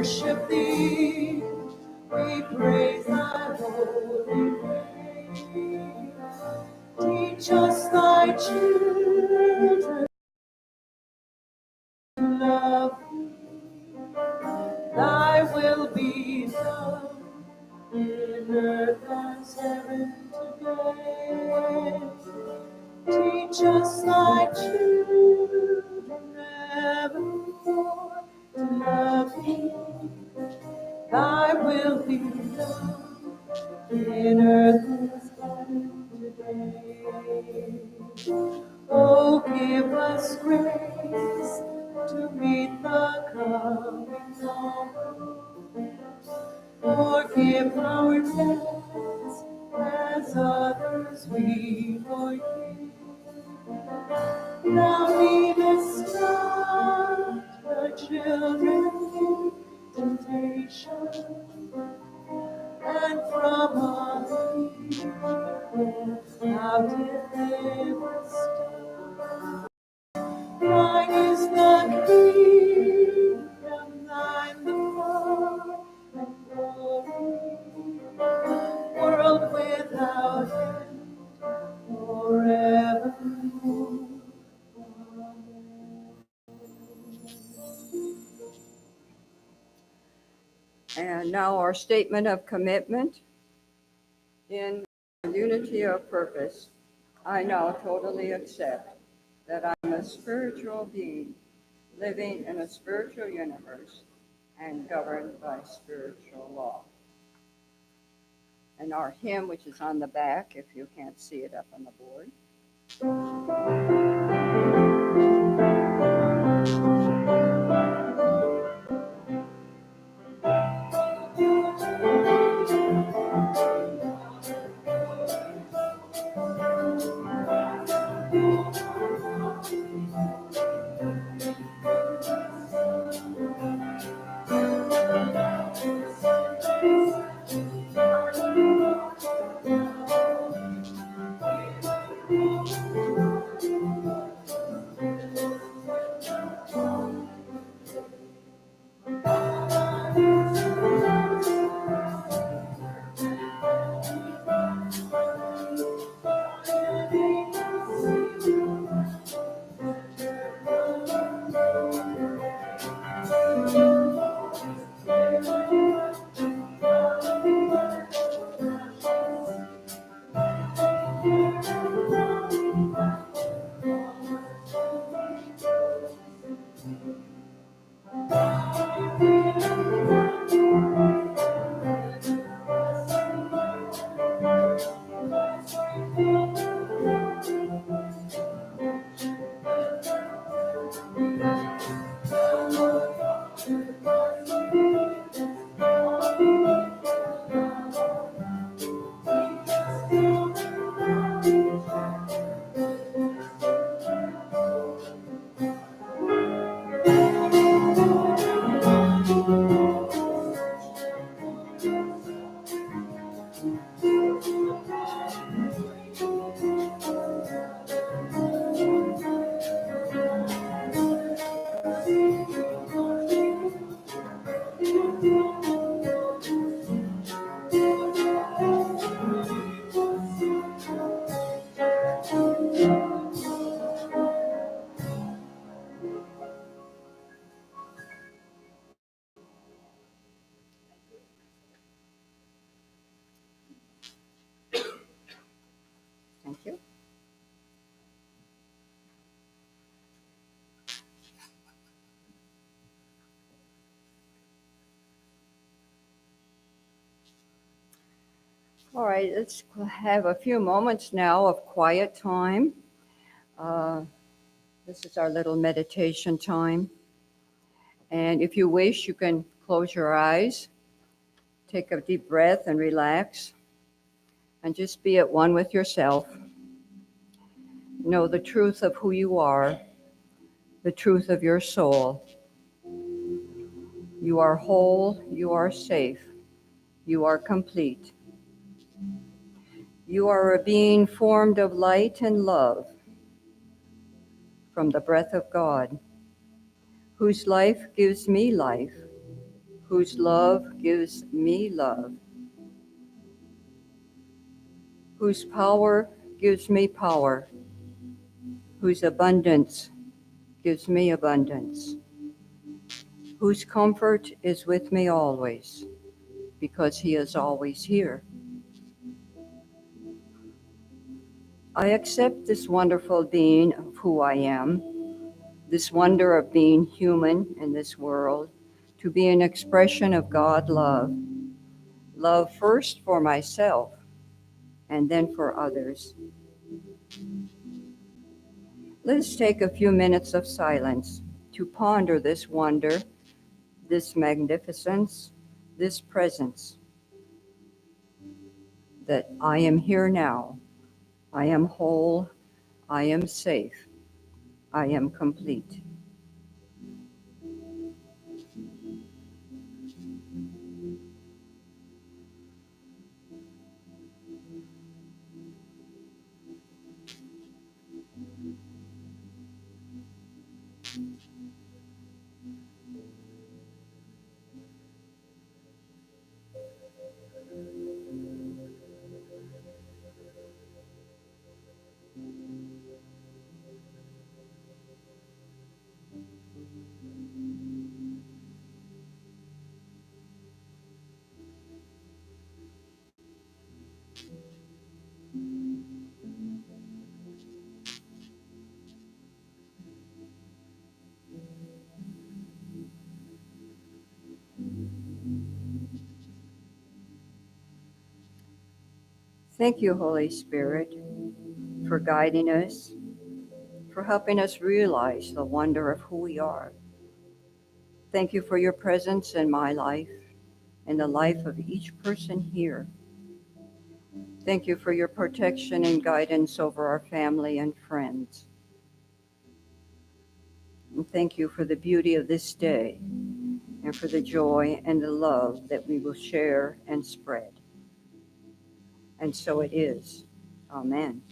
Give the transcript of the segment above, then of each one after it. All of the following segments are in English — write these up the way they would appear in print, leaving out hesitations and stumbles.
worship thee, we praise thy holy name. Teach us thy children to love thee. Thy will be done in earth as heaven today. Teach us thy children evermore to love thee. Thy will be done in earth as heaven today. Oh, give us grace to meet the coming dawn. Forgive our debts as others we forgive. Thou leadest not the children in temptation, and from all evil thou deliverest. Thine is the kingdom, thine the power and glory, world without end, forevermore. Amen. And now our statement of commitment. In unity of purpose, I now totally accept that I'm a spiritual being living in a spiritual universe and governed by spiritual law. And our hymn, which is on the back, if you can't see it up on the board. Thank you. All right, let's have a few moments now of quiet time. This is our little meditation time. And if you wish, you can close your eyes, take a deep breath and relax, and just be at one with yourself. Know the truth of who you are, the truth of your soul. You are whole, you are safe, you are complete. You are a being formed of light and love from the breath of God, whose life gives me life, whose love gives me love, whose power gives me power, whose abundance gives me abundance, whose comfort is with me always, because he is always here. I accept this wonderful being of who I am, this wonder of being human in this world, to be an expression of God love. Love first for myself and then for others. Let's take a few minutes of silence to ponder this wonder, this magnificence, this presence, that I am here now, I am whole, I am safe, I am complete. Thank you, Holy Spirit, for guiding us, for helping us realize the wonder of who we are. Thank you for your presence in my life and the life of each person here. Thank you for your protection and guidance over our family and friends. And thank you for the beauty of this day and for the joy and the love that we will share and spread. And so it is. Amen.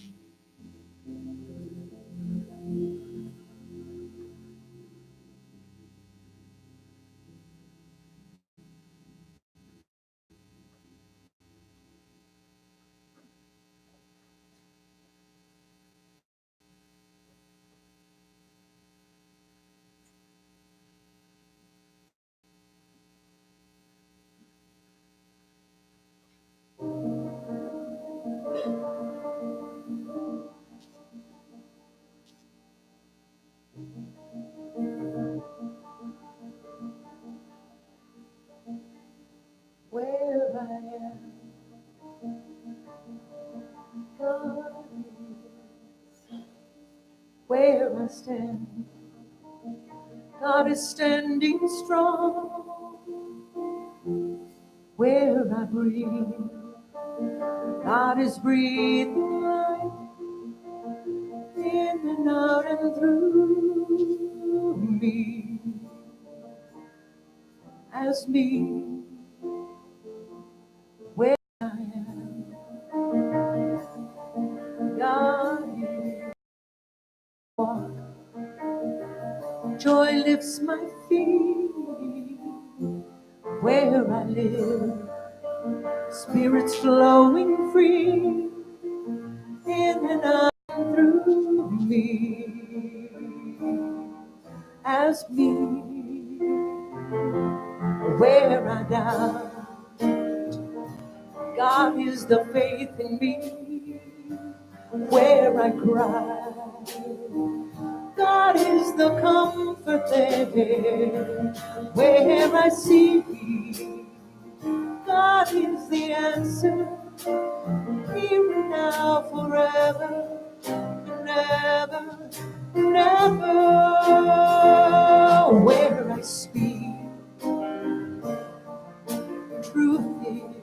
Where I am, God is. Where I stand, God is standing strong. Where I breathe, God is breathing life in and out and through me. As me, where I am, God is. Walk, joy lifts my feet. Where I live, spirits flowing free in and out and through me. As me, where I doubt, God is the faith in me. Where I cry, God is the comfort there. Where I see, God is the answer. Here and now, forever, never, never. Where I speak, truth is.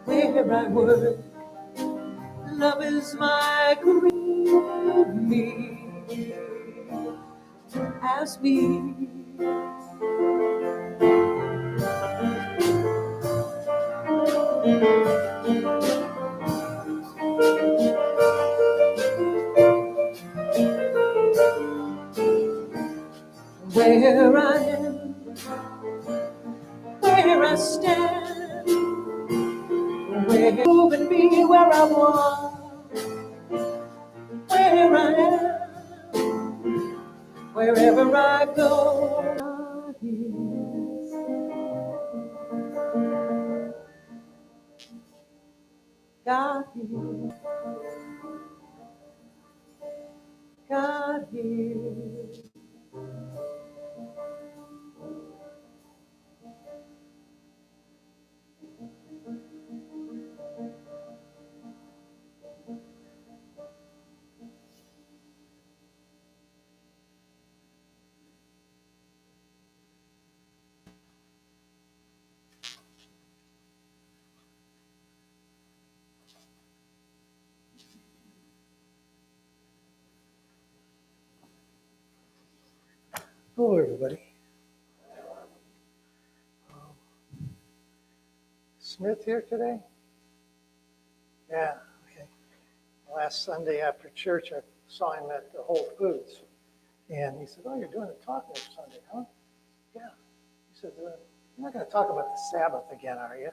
Where I work, love is my me. Ask me. Where I am, here I am, wherever I go. God hears, God hears. Hello, everybody. Smith here today? Yeah, okay. Last Sunday after church, I saw him at the Whole Foods. And he said, oh, you're doing a talk next Sunday, huh? Yeah. He said, you're not going to talk about the Sabbath again, are you?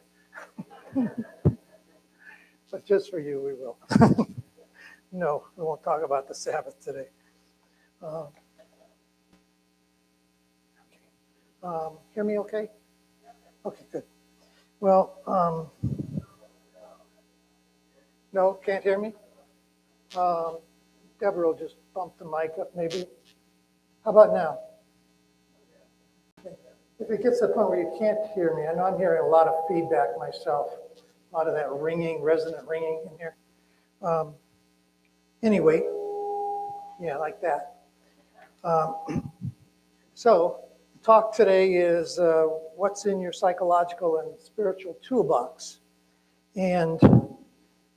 But just for you, we will. No, we won't talk about the Sabbath today. Hear me okay? Okay, good. Well, no, can't hear me? Deborah will just bump the mic up maybe. How about now? Okay. If it gets to the point where you can't hear me, I know I'm hearing a lot of feedback myself, a lot of that ringing, resonant ringing in here. Anyway, yeah, like that. So, talk today is what's in your psychological and spiritual toolbox. And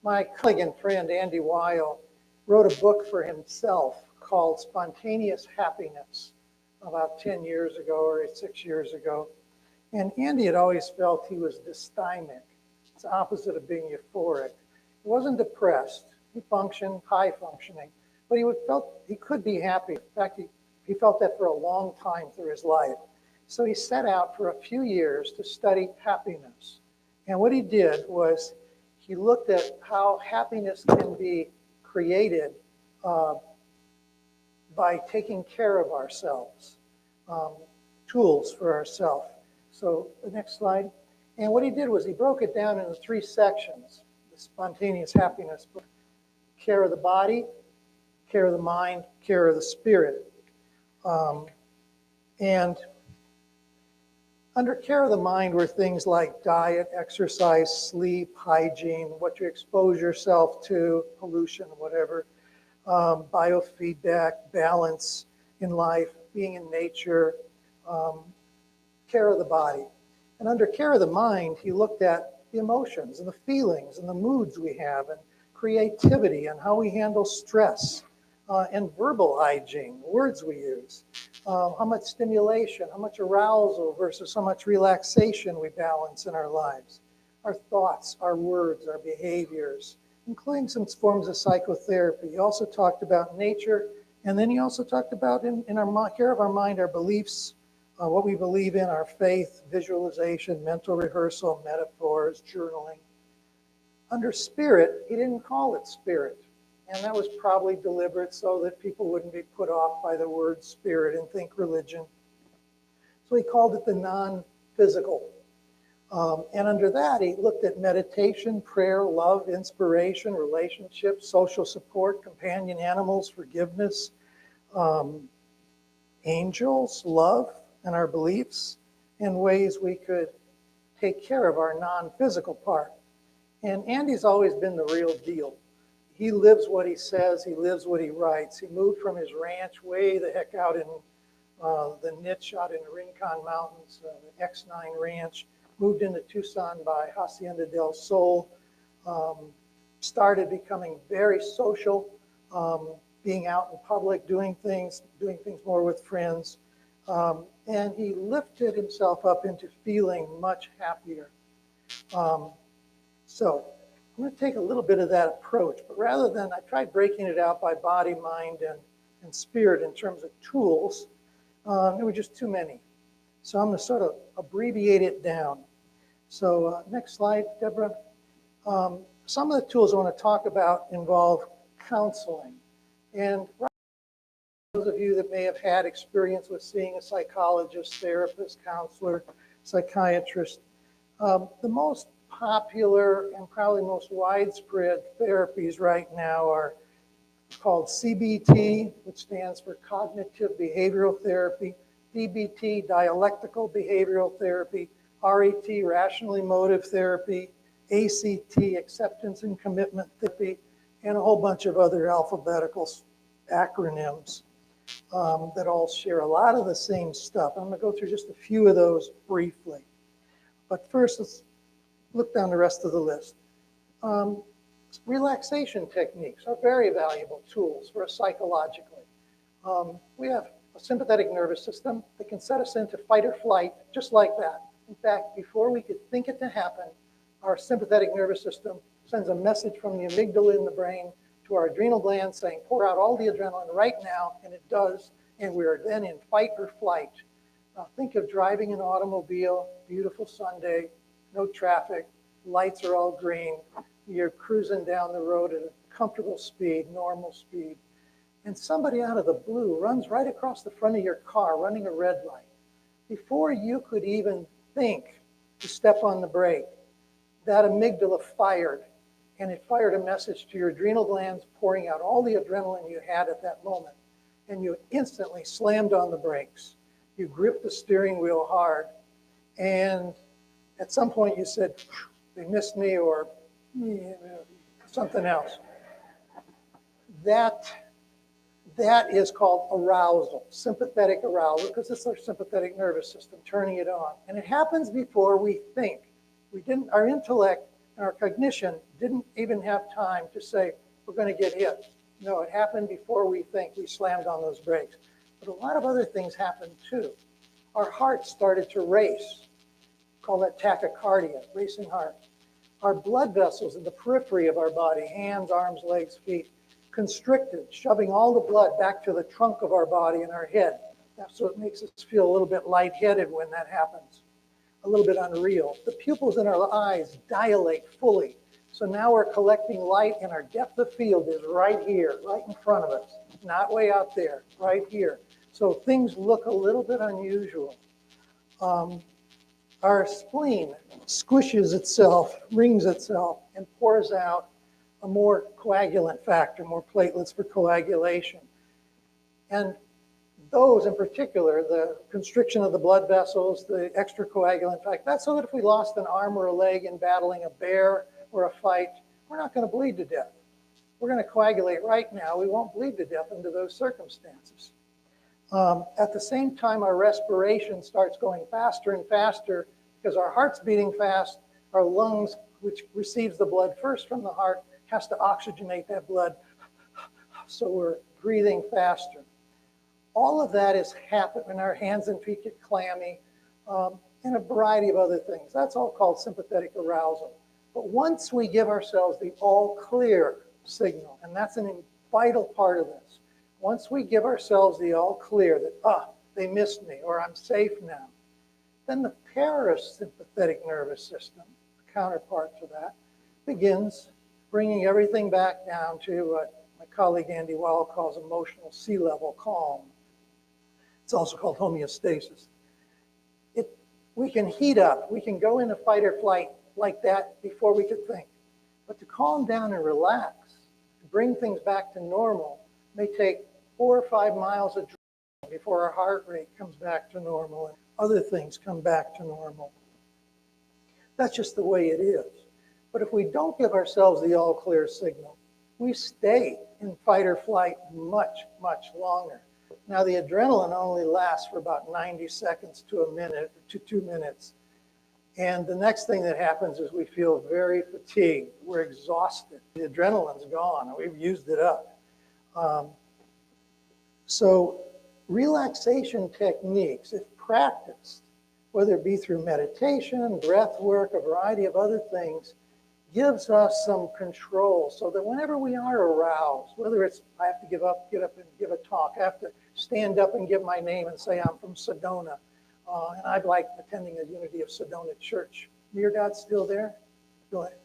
my colleague and friend, Andy Weil, wrote a book for himself called Spontaneous Happiness about 10 years ago or 6 years ago. And Andy had always felt he was dysthymic. It's the opposite of being euphoric. He wasn't depressed. He functioned, high functioning, but he felt he could be happy. In fact, he felt that for a long time through his life. So he set out for a few years to study happiness. And what he did was he looked at how happiness can be created by taking care of ourselves, tools for ourselves. So the next slide. And what he did was he broke it down into 3 sections, the spontaneous happiness: care of the body, care of the mind, care of the spirit. And under care of the mind were things like diet, exercise, sleep, hygiene, what you expose yourself to, pollution, whatever, biofeedback, balance in life, being in nature, care of the body. And under care of the mind, he looked at the emotions and the feelings and the moods we have, and creativity and how we handle stress, and verbal hygiene, words we use, how much stimulation, how much arousal versus how much relaxation we balance in our lives, our thoughts, our words, our behaviors, including some forms of psychotherapy. He also talked about nature, and then he also talked about in our care of our mind, our beliefs, what we believe in, our faith, visualization, mental rehearsal, metaphors, journaling. Under spirit, he didn't call it spirit. And that was probably deliberate so that people wouldn't be put off by the word spirit and think religion. So he called it the non-physical. And under that, he looked at meditation, prayer, love, inspiration, relationships, social support, companion animals, forgiveness, angels, love, and our beliefs, and ways we could take care of our non-physical part. And Andy's always been the real deal. He lives what he says, he lives what he writes. He moved from his ranch way the heck out in the niche out in the Rincon Mountains, the X9 Ranch, moved into Tucson by Hacienda del Sol, started becoming very social, being out in public, doing things more with friends. And he lifted himself up into feeling much happier. So I'm going to take a little bit of that approach, but rather than, I tried breaking it out by body, mind, and spirit in terms of tools. There were just too many. So I'm going to sort of abbreviate it down. So next slide, Deborah. Some of the tools I want to talk about involve counseling. And those of you that may have had experience with seeing a psychologist, therapist, counselor, psychiatrist, the most popular and probably most widespread therapies right now are called CBT, which stands for Cognitive Behavioral Therapy, DBT, Dialectical Behavioral Therapy, RET, Rational Emotive Therapy, ACT, Acceptance and Commitment Therapy, and a whole bunch of other alphabetical acronyms that all share a lot of the same stuff. I'm going to go through just a few of those briefly. But first, let's look down the rest of the list. Relaxation techniques are very valuable tools for us psychologically. We have a sympathetic nervous system that can set us into fight or flight just like that. In fact, before we could think it to happen, our sympathetic nervous system sends a message from the amygdala in the brain to our adrenal glands saying, pour out all the adrenaline right now, and it does, and we are then in fight or flight. Think of driving an automobile, beautiful Sunday, no traffic, lights are all green, you're cruising down the road at a comfortable speed, normal speed, and somebody out of the blue runs right across the front of your car running a red light. Before you could even think to step on the brake, that amygdala fired, and it fired a message to your adrenal glands, pouring out all the adrenaline you had at that moment, and you instantly slammed on the brakes. You gripped the steering wheel hard, and at some point you said, they missed me, or something else. That is called arousal, sympathetic arousal, because it's our sympathetic nervous system turning it on. And it happens before we think. Our intellect and our cognition didn't even have time to say, we're going to get hit. No, it happened before we think. We slammed on those brakes. But a lot of other things happened too. Our heart started to race. Call that tachycardia, racing heart. Our blood vessels in the periphery of our body, hands, arms, legs, feet, constricted, shoving all the blood back to the trunk of our body and our head. That's what makes us feel a little bit lightheaded when that happens, a little bit unreal. The pupils in our eyes dilate fully. So now we're collecting light, and our depth of field is right here, right in front of us, not way out there, right here. So things look a little bit unusual. Our spleen squishes itself, rings itself, and pours out a more coagulant factor, more platelets for coagulation. And those in particular, the constriction of the blood vessels, the extra coagulant factor, that's so that if we lost an arm or a leg in battling a bear or a fight, we're not going to bleed to death. We're going to coagulate right now. We won't bleed to death under those circumstances. At the same time, our respiration starts going faster and faster because our heart's beating fast. Our lungs, which receives the blood first from the heart, has to oxygenate that blood, so we're breathing faster. All of that is happening, and our hands and feet get clammy, and a variety of other things. That's all called sympathetic arousal. But once we give ourselves the all clear signal, and that's a vital part of this, once we give ourselves the all clear that, they missed me, or I'm safe now, then the parasympathetic nervous system, the counterpart to that, begins bringing everything back down to what my colleague Andy Weil calls emotional sea level calm. It's also called homeostasis. We can heat up. We can go into fight or flight like that before we could think. But to calm down and relax, to bring things back to normal, may take 4 or 5 miles of driving before our heart rate comes back to normal and other things come back to normal. That's just the way it is. But if we don't give ourselves the all clear signal, we stay in fight or flight much, much longer. Now, the adrenaline only lasts for about 90 seconds to a minute, to 2 minutes. And the next thing that happens is we feel very fatigued. We're exhausted. The adrenaline's gone, and we've used it up. So relaxation techniques, if practiced, whether it be through meditation, breath work, a variety of other things, gives us some control so that whenever we are aroused, whether it's I have to get up and give a talk, I have to stand up and give my name and say I'm from Sedona, and I'd like attending a Unity of Sedona church. Your dad's still there? Go ahead.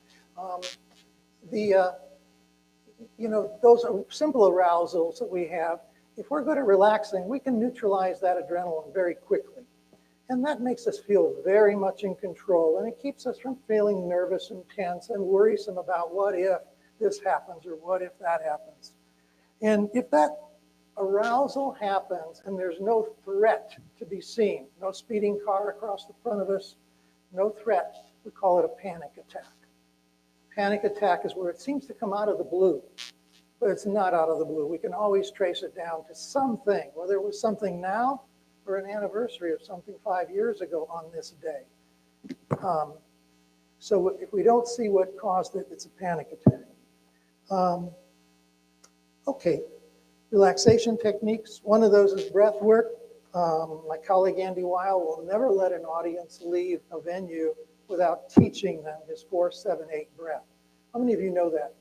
those are simple arousals that we have. If we're good at relaxing, we can neutralize that adrenaline very quickly. And that makes us feel very much in control, and it keeps us from feeling nervous and tense and worrisome about what if this happens or what if that happens. And if that arousal happens and there's no threat to be seen, no speeding car across the front of us, no threat, we call it a panic attack. Panic attack is where it seems to come out of the blue, but it's not out of the blue. We can always trace it down to something, whether it was something now or an anniversary of something 5 years ago on this day. So if we don't see what caused it, it's a panic attack. Okay, relaxation techniques. One of those is breath work. My colleague Andy Weil will never let an audience leave a venue without teaching them his 4-7-8 breath. How many of you know that?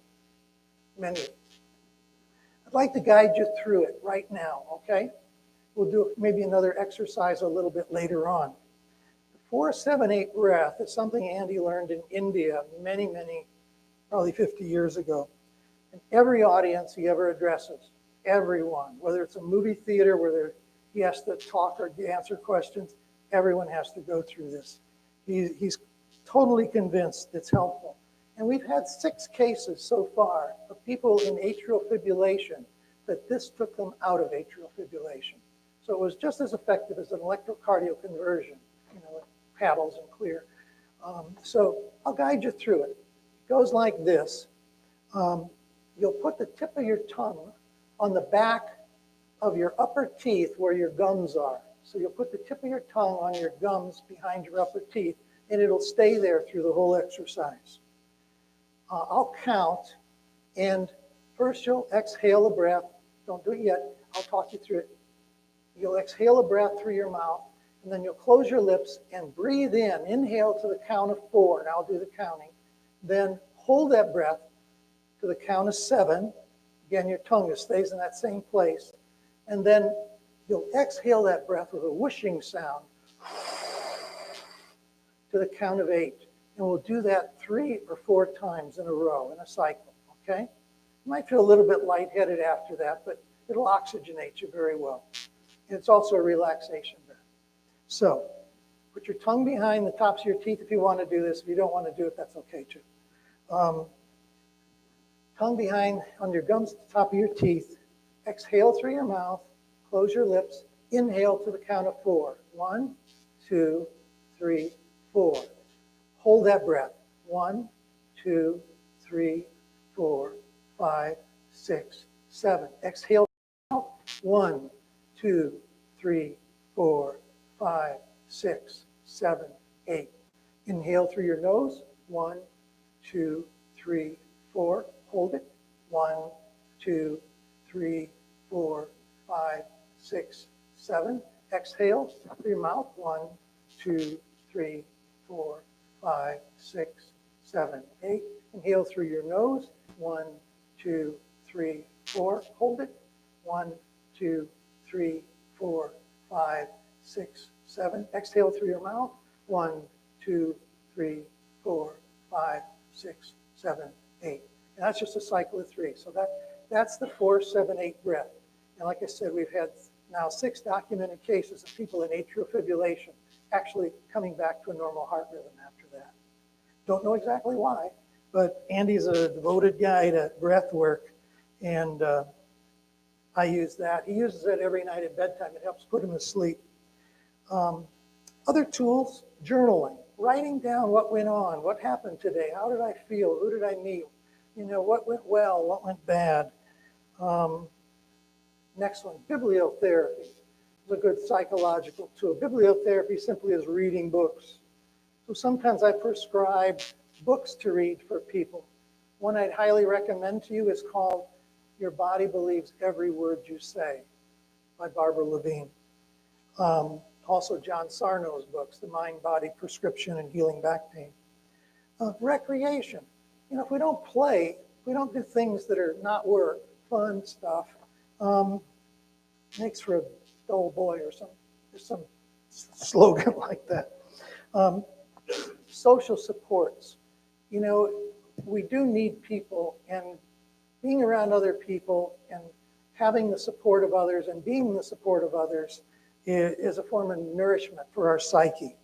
Many. I'd like to guide you through it right now, okay? We'll do maybe another exercise a little bit later on. The 4-7-8 breath is something Andy learned in India many, probably 50 years ago. And every audience he ever addresses, everyone, whether it's a movie theater where he has to talk or answer questions, everyone has to go through this. He's totally convinced it's helpful. And we've had 6 cases so far of people in atrial fibrillation that this took them out of atrial fibrillation. So it was just as effective as an electrocardioconversion, paddles and clear. So I'll guide you through it. It goes like this. You'll put the tip of your tongue on the back of your upper teeth where your gums are. So you'll put the tip of your tongue on your gums behind your upper teeth, and it'll stay there through the whole exercise. I'll count, and first you'll exhale a breath. Don't do it yet. I'll talk you through it. You'll exhale a breath through your mouth, and then you'll close your lips and breathe in. Inhale to the count of 4, and I'll do the counting. Then hold that breath to the count of 7. Again, your tongue stays in that same place. And then you'll exhale that breath with a whooshing sound to the count of 8. And we'll do that 3 or 4 times in a row in a cycle, okay? You might feel a little bit lightheaded after that, but it'll oxygenate you very well. And it's also a relaxation breath. So put your tongue behind the tops of your teeth if you want to do this. If you don't want to do it, that's okay too. Tongue behind on your gums at the top of your teeth. Exhale through your mouth. Close your lips. Inhale to the count of 4. 1, 2, 3, 4. Hold that breath. 1, 2, 3, 4, 5, 6, 7. Exhale. 1, 2, 3, 4, 5, 6, 7, 8. Inhale through your nose. 1, 2, 3, 4. Hold it. 1, 2, 3, 4, 5, 6, 7. Exhale through your mouth. 1, 2, 3, 4, 5, 6, 7, 8. Inhale through your nose. 1, 2, 3, 4. Hold it. 1, 2, 3, 4, 5, 6, 7. Exhale through your mouth. 1, 2, 3, 4, 5, 6, 7, 8. And that's just a cycle of 3. So that's the 4-7-8 breath. And like I said, we've had now 6 documented cases of people in atrial fibrillation actually coming back to a normal heart rhythm after that. Don't know exactly why, but Andy's a devoted guy to breath work, and I use that. He uses it every night at bedtime. It helps put him to sleep. Other tools, journaling, writing down what went on, what happened today, how did I feel, who did I meet, what went well, what went bad. Next one, bibliotherapy is a good psychological tool. Bibliotherapy simply is reading books. So sometimes I prescribe books to read for people. One I'd highly recommend to you is called Your Body Believes Every Word You Say by Barbara Levine. Also John Sarno's books, The Mind, Body, Prescription, and Healing Back Pain. Recreation. If we don't play, if we don't do things that are not work, fun stuff, makes for a dull boy or something. There's some slogan like that. Social supports. We do need people, and being around other people and having the support of others and being the support of others is a form of nourishment for our psyche.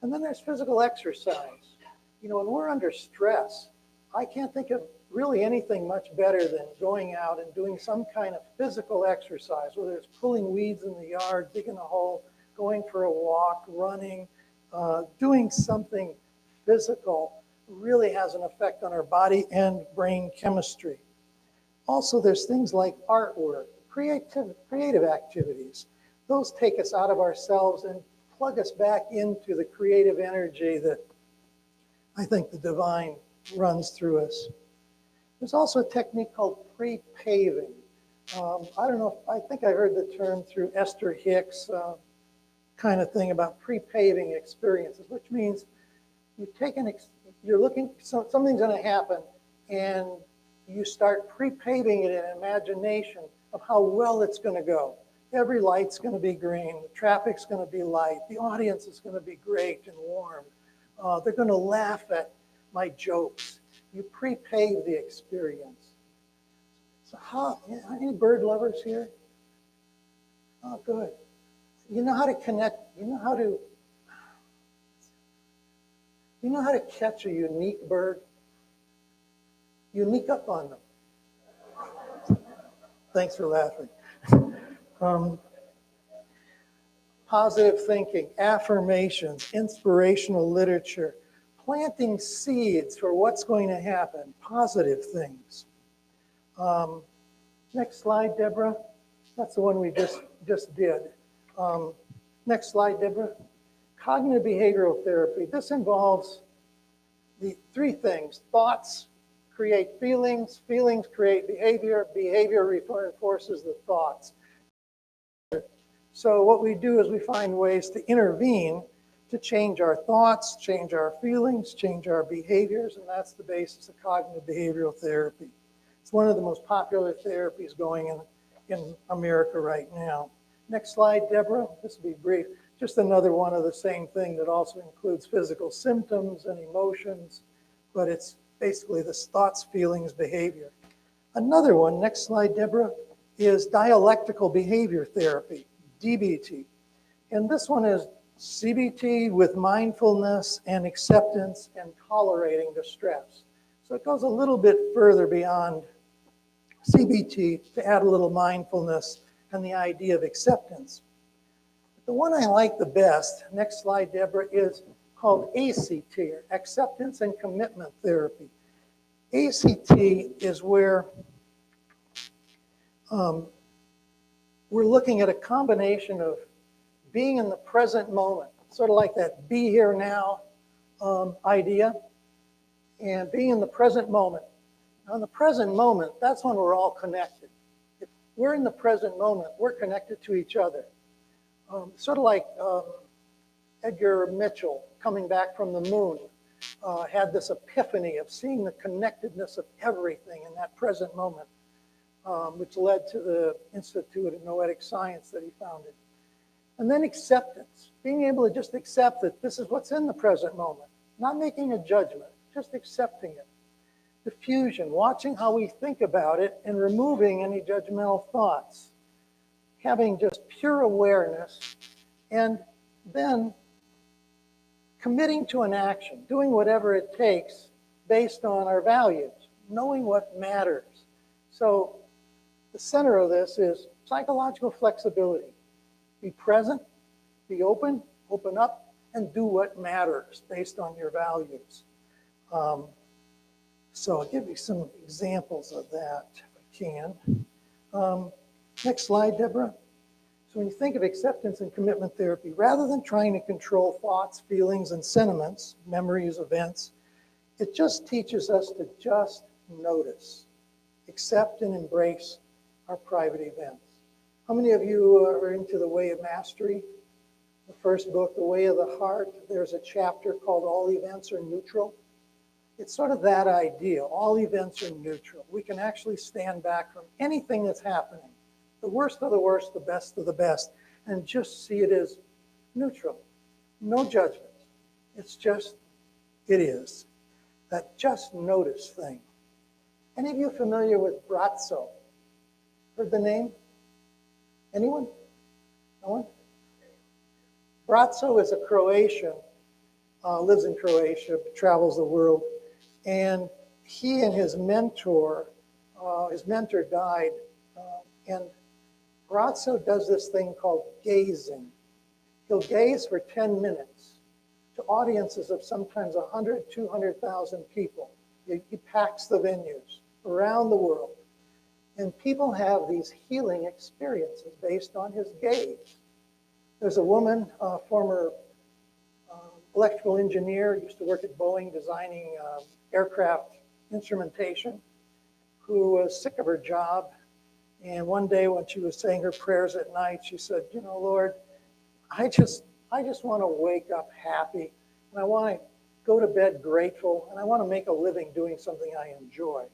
And then there's physical exercise. You know, when we're under stress, I can't think of really anything much better than going out and doing some kind of physical exercise, whether it's pulling weeds in the yard, digging a hole, going for a walk, running, doing something physical really has an effect on our body and brain chemistry. Also, there's things like artwork, creative activities. Those take us out of ourselves and plug us back into the creative energy that I think the divine runs through us. There's also a technique called pre-paving. I don't know, I think I heard the term through Esther Hicks kind of thing about pre-paving experiences, which means you take you're looking, something's going to happen, and you start pre-paving it in imagination of how well it's going to go. Every light's going to be green, the traffic's going to be light, the audience is going to be great and warm. They're going to laugh at my jokes. You pre-pave the experience. So any bird lovers here? Oh, good. You know how to connect, you know how to catch a unique bird? You sneak up on them. Thanks for laughing. Positive thinking, affirmations, inspirational literature, planting seeds for what's going to happen, positive things. Next slide, Deborah. That's the one we just did. Next slide, Deborah. Cognitive behavioral therapy. This involves the three things. Thoughts create feelings, feelings create behavior, behavior reinforces the thoughts. So what we do is we find ways to intervene to change our thoughts, change our feelings, change our behaviors, and that's the basis of cognitive behavioral therapy. It's one of the most popular therapies going in America right now. Next slide, Deborah. This will be brief. Just another one of the same thing that also includes physical symptoms and emotions, but it's basically the thoughts, feelings, behavior. Another one, next slide, Deborah, is dialectical behavior therapy, DBT. And this one is CBT with mindfulness and acceptance and tolerating the stress. So it goes a little bit further beyond CBT to add a little mindfulness and the idea of acceptance. The one I like the best, next slide, Deborah, is called ACT, or Acceptance and Commitment Therapy. ACT is where we're looking at a combination of being in the present moment, sort of like that be here now idea, and being in the present moment. Now, in the present moment, that's when we're all connected. If we're in the present moment, we're connected to each other. Sort of like Edgar Mitchell coming back from the moon had this epiphany of seeing the connectedness of everything in that present moment, which led to the Institute of Noetic Science that he founded. And then acceptance, being able to just accept that this is what's in the present moment, not making a judgment, just accepting it. Diffusion, watching how we think about it and removing any judgmental thoughts. Having just pure awareness, and then committing to an action, doing whatever it takes based on our values, knowing what matters. So the center of this is psychological flexibility. Be present, be open up, and do what matters based on your values. So I'll give you some examples of that if I can. Next slide, Deborah. So when you think of acceptance and commitment therapy, rather than trying to control thoughts, feelings, and sentiments, memories, events, it just teaches us to just notice, accept and embrace our private events. How many of you are into The Way of Mastery? The first book, The Way of the Heart, there's a chapter called All Events Are Neutral. It's sort of that idea. All events are neutral. We can actually stand back from anything that's happening, the worst of the worst, the best of the best, and just see it as neutral. No judgment. It's just, it is. That just notice thing. Any of you familiar with Bratzo? Heard the name? Anyone? No one? Bratzo is a Croatian, lives in Croatia, travels the world, and he and his mentor died, and Bratzo does this thing called gazing. He'll gaze for 10 minutes to audiences of sometimes 100, 200,000 people. He packs the venues around the world. And people have these healing experiences based on his gaze. There's a woman, former electrical engineer, used to work at Boeing designing aircraft instrumentation, who was sick of her job. And one day when she was saying her prayers at night, she said, you know, Lord, I just want to wake up happy, and I want to go to bed grateful, and I want to make a living doing something I enjoy.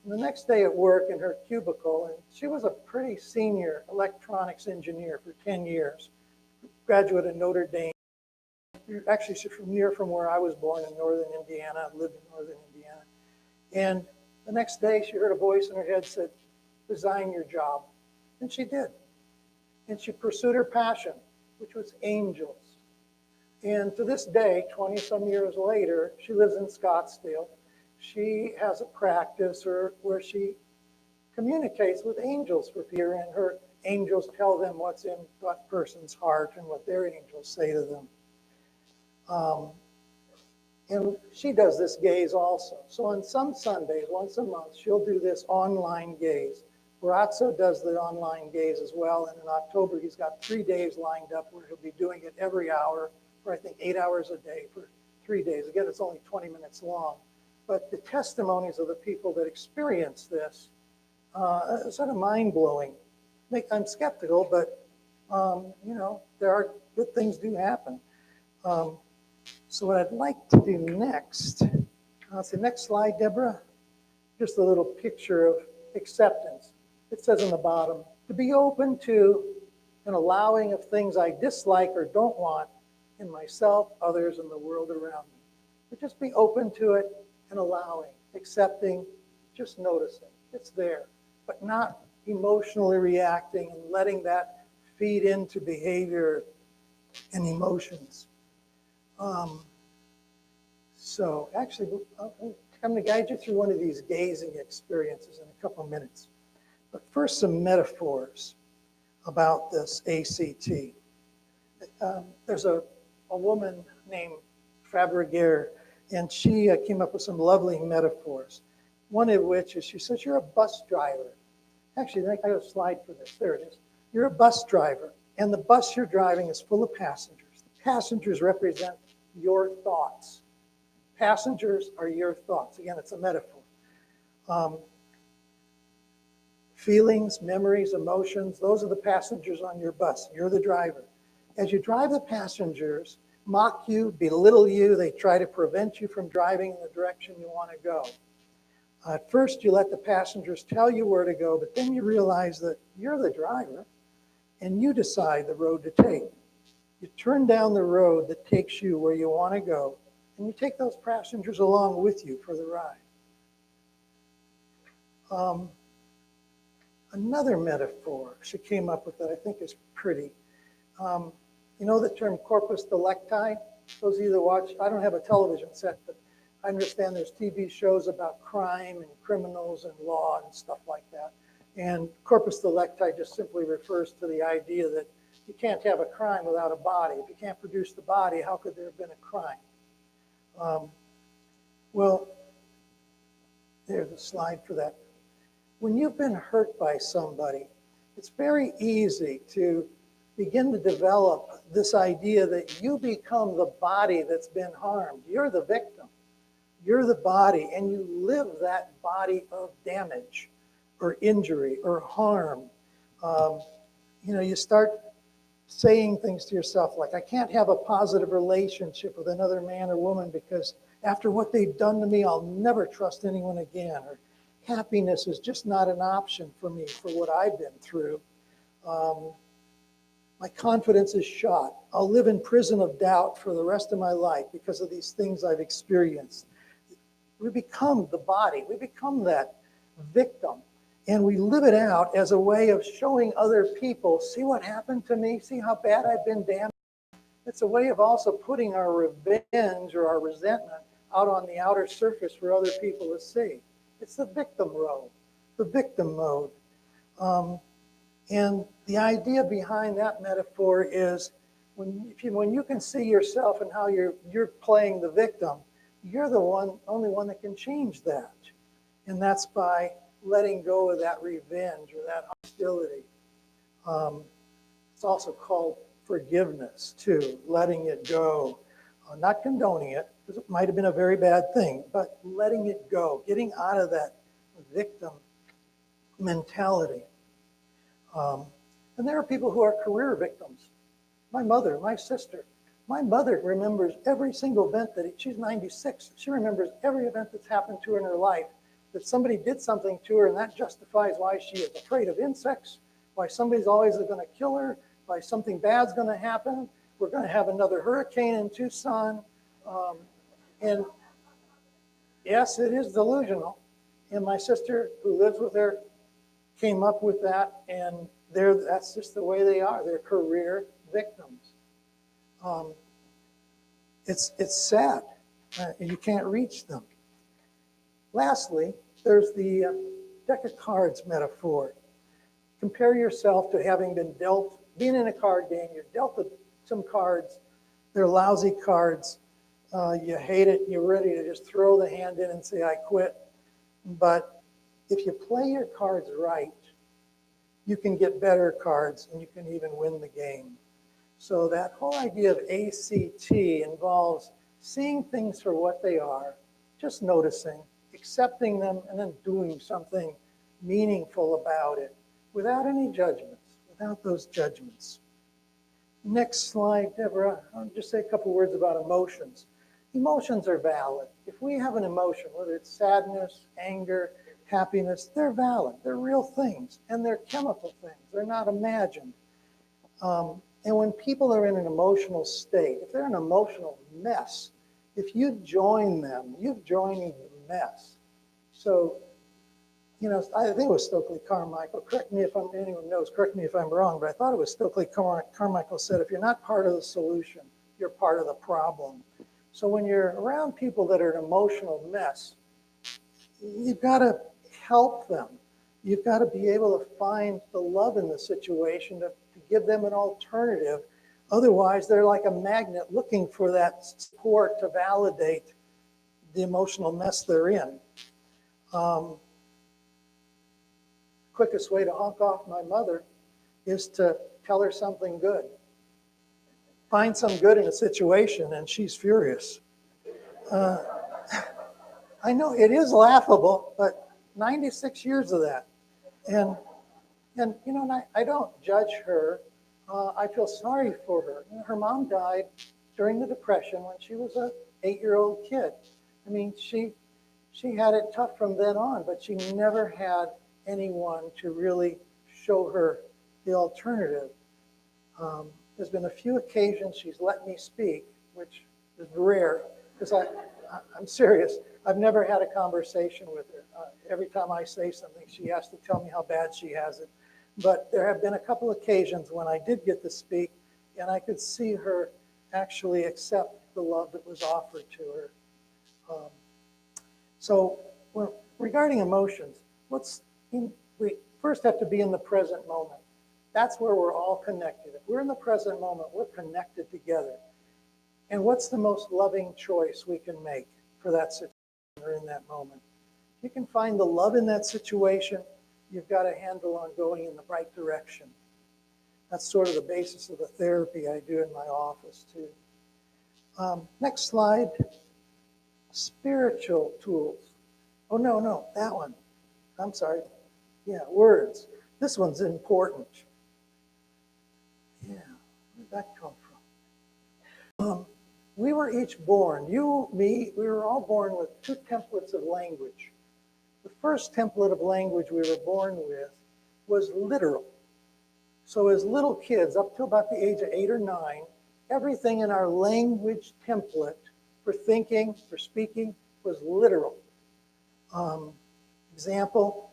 And the next day at work in her cubicle, and she was a pretty senior electronics engineer for 10 years, graduate of Notre Dame. Actually, she's near from where I was born in northern Indiana, lived in northern Indiana. And the next day she heard a voice in her head said, resign your job. And she did. And she pursued her passion, which was angels. And to this day, 20-some years later, she lives in Scottsdale. She has a practice where she communicates with angels for fear, and her angels tell them what's in that person's heart and what their angels say to them. And she does this gaze also. So on some Sundays, once a month, she'll do this online gaze. Bratzo does the online gaze as well, and in October he's got 3 days lined up where he'll be doing it every hour for I think 8 hours a day for 3 days. Again, it's only 20 minutes long. But the testimonies of the people that experience this are sort of mind-blowing. I'm skeptical, but you know, there are good things do happen. So what I'd like to do next, the next slide, Deborah, just a little picture of acceptance. It says on the bottom, to be open to and allowing of things I dislike or don't want in myself, others, and the world around me. But just be open to it and allowing, accepting, just noticing. It's there, but not emotionally reacting and letting that feed into behavior and emotions. So actually, I'm going to guide you through one of these gazing experiences in a couple of minutes. But first, some metaphors about this ACT. There's a woman named Fabrigaire, and she came up with some lovely metaphors. One of which is, she says, you're a bus driver. Actually, I got a slide for this. There it is. You're a bus driver, and the bus you're driving is full of passengers. The passengers represent your thoughts. Passengers are your thoughts. Again, it's a metaphor. Feelings, memories, emotions, those are the passengers on your bus. You're the driver. As you drive, the passengers mock you, belittle you. They try to prevent you from driving in the direction you want to go. At first, you let the passengers tell you where to go, but then you realize that you're the driver, and you decide the road to take. You turn down the road that takes you where you want to go, and you take those passengers along with you for the ride. Another metaphor she came up with that I think is pretty. You know the term corpus delicti? Those of you that watch, I don't have a television set, but I understand there's TV shows about crime and criminals and law and stuff like that. And corpus delicti just simply refers to the idea that you can't have a crime without a body. If you can't produce the body, how could there have been a crime? Well, there's a slide for that. When you've been hurt by somebody, it's very easy to begin to develop this idea that you become the body that's been harmed. You're the victim. You're the body, and you live that body of damage or injury or harm. You know, you start saying things to yourself like, I can't have a positive relationship with another man or woman because after what they've done to me, I'll never trust anyone again. Or happiness is just not an option for me for what I've been through. My confidence is shot. I'll live in prison of doubt for the rest of my life because of these things I've experienced. We become the body. We become that victim. And we live it out as a way of showing other people, see what happened to me, see how bad I've been damaged. It's a way of also putting our revenge or our resentment out on the outer surface for other people to see. It's the victim role, the victim mode. And the idea behind that metaphor is when you can see yourself and how you're playing the victim, you're the only one that can change that. And that's by letting go of that revenge or that hostility. It's also called forgiveness too, letting it go. Not condoning it, because it might have been a very bad thing, but letting it go, getting out of that victim mentality. And there are people who are career victims. My mother, my sister. My mother remembers every single event she's 96. She remembers every event that's happened to her in her life, that somebody did something to her, and that justifies why she is afraid of insects, why somebody's always going to kill her, why something bad's going to happen. We're going to have another hurricane in Tucson. And yes, it is delusional. And my sister, who lives with her, came up with that, and that's just the way they are. They're career victims. It's sad. You can't reach them. Lastly, there's the deck of cards metaphor. Compare yourself to having been dealt, being in a card game, you're dealt some cards, they're lousy cards, you hate it, you're ready to just throw the hand in and say, I quit. But if you play your cards right, you can get better cards and you can even win the game. So that whole idea of ACT involves seeing things for what they are, just noticing, accepting them, and then doing something meaningful about it without any judgments, without those judgments. Next slide, Deborah. I'll just say a couple words about emotions. Emotions are valid. If we have an emotion, whether it's sadness, anger, happiness, they're valid. They're real things, and they're chemical things. They're not imagined. And when people are in an emotional state, if they're an emotional mess, if you join them, you're joining the mess. So, I think it was Stokely Carmichael. Correct me if anyone knows, correct me if I'm wrong, but I thought it was Stokely Carmichael said, if you're not part of the solution, you're part of the problem. So when you're around people that are an emotional mess, you've got to help them. You've got to be able to find the love in the situation to give them an alternative. Otherwise, they're like a magnet looking for that support to validate the emotional mess they're in. Quickest way to honk off my mother is to tell her something good. Find some good in a situation and she's furious. I know it is laughable, but 96 years of that. And I don't judge her. I feel sorry for her. Her mom died during the Depression when she was an 8-year-old kid. I mean, she had it tough from then on, but she never had anyone to really show her the alternative. There's been a few occasions she's let me speak, which is rare, because I'm serious. I've never had a conversation with her. Every time I say something, she has to tell me how bad she has it. But there have been a couple occasions when I did get to speak, and I could see her actually accept the love that was offered to her. So regarding emotions, we first have to be in the present moment. That's where we're all connected. If we're in the present moment, we're connected together. And what's the most loving choice we can make for that situation or in that moment? If you can find the love in that situation, you've got a handle on going in the right direction. That's sort of the basis of the therapy I do in my office too. Next slide. Spiritual tools. Oh, no, that one. I'm sorry. Yeah, words. This one's important. Yeah, where'd that come from? We were each born, you, me, we were all born with 2 templates of language. The first template of language we were born with was literal. So as little kids, up to about the age of 8 or 9, everything in our language template for thinking, for speaking, was literal. Example,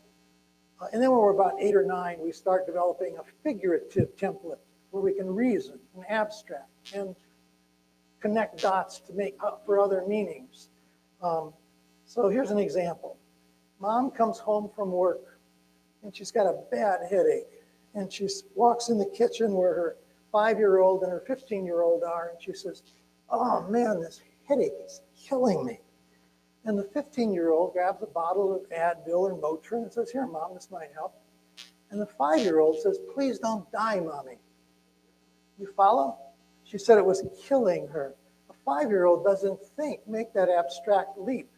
And then when we're about 8 or 9, we start developing a figurative template where we can reason and abstract and connect dots to make up for other meanings. So here's an example. Mom comes home from work and she's got a bad headache. And she walks in the kitchen where her 5-year-old and her 15-year-old are, and she says, "Oh man, this headache is killing me." And the 15-year-old grabs a bottle of Advil or Motrin and says, "Here, Mom, this might help." And the 5-year-old says, "Please don't die, Mommy." You follow? She said it was killing her. A 5-year-old doesn't make that abstract leap.